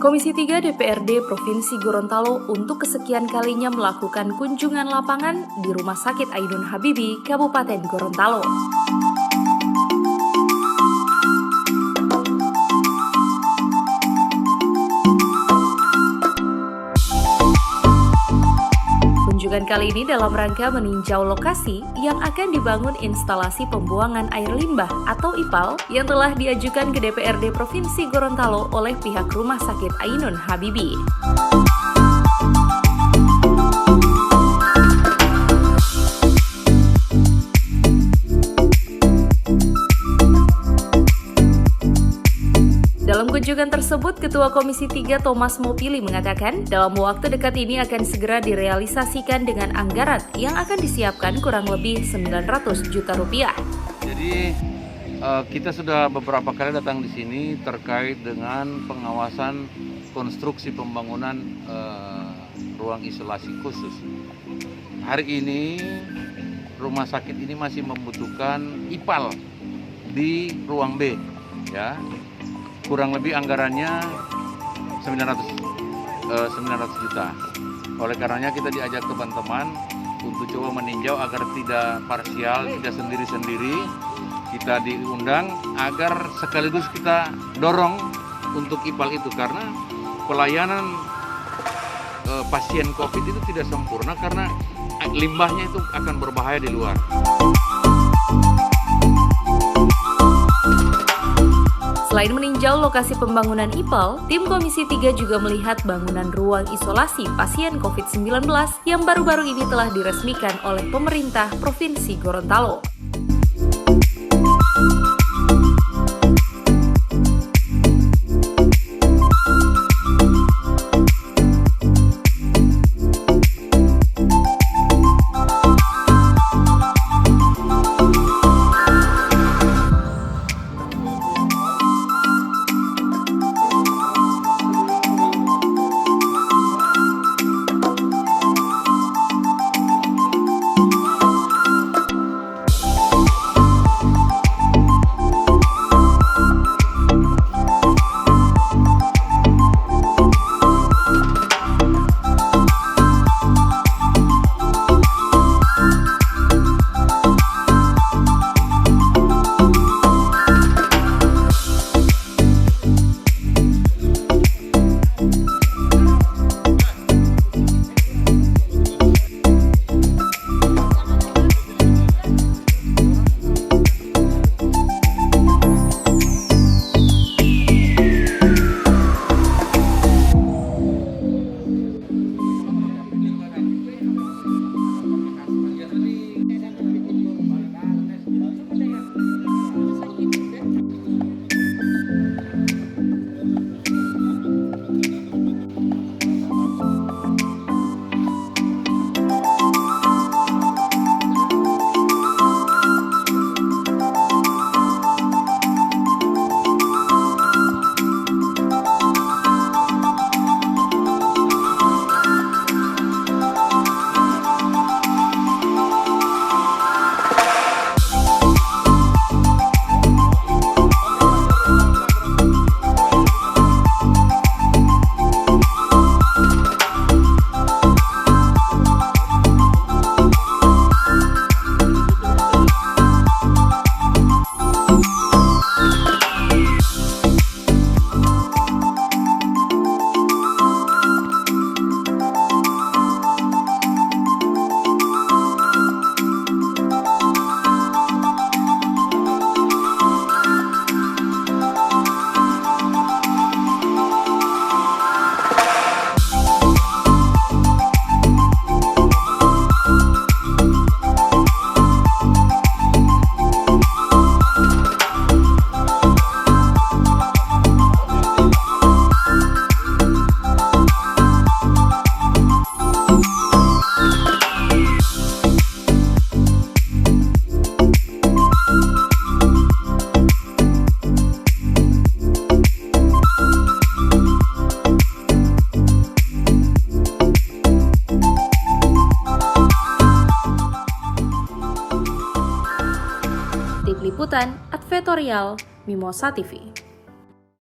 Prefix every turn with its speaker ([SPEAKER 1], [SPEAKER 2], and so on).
[SPEAKER 1] Komisi 3 DPRD Provinsi Gorontalo untuk kesekian kalinya melakukan kunjungan lapangan di Rumah Sakit Ainun Habibie, Kabupaten Gorontalo. Kunjungan kali ini dalam rangka meninjau lokasi yang akan dibangun instalasi pembuangan air limbah atau IPAL yang telah diajukan ke DPRD Provinsi Gorontalo oleh pihak Rumah Sakit Ainun Habibie. Dalam kunjungan tersebut, Ketua Komisi 3 Thomas Mopili mengatakan dalam waktu dekat ini akan segera direalisasikan dengan anggaran yang akan disiapkan kurang lebih 900 juta rupiah.
[SPEAKER 2] Jadi kita sudah beberapa kali datang di sini terkait dengan pengawasan konstruksi pembangunan ruang isolasi khusus. Hari ini rumah sakit ini masih membutuhkan IPAL di ruang B, ya. Kurang lebih anggarannya 900 juta. Oleh karenanya kita diajak teman-teman untuk coba meninjau agar tidak parsial, tidak sendiri-sendiri. Kita diundang agar sekaligus kita dorong untuk IPAL itu, karena pelayanan pasien COVID itu tidak sempurna karena limbahnya itu akan berbahaya di luar.
[SPEAKER 1] Selain meninjau lokasi pembangunan IPAL, tim Komisi 3 juga melihat bangunan ruang isolasi pasien COVID-19 yang baru-baru ini telah diresmikan oleh pemerintah Provinsi Gorontalo. Liputan Advertorial Mimosa TV.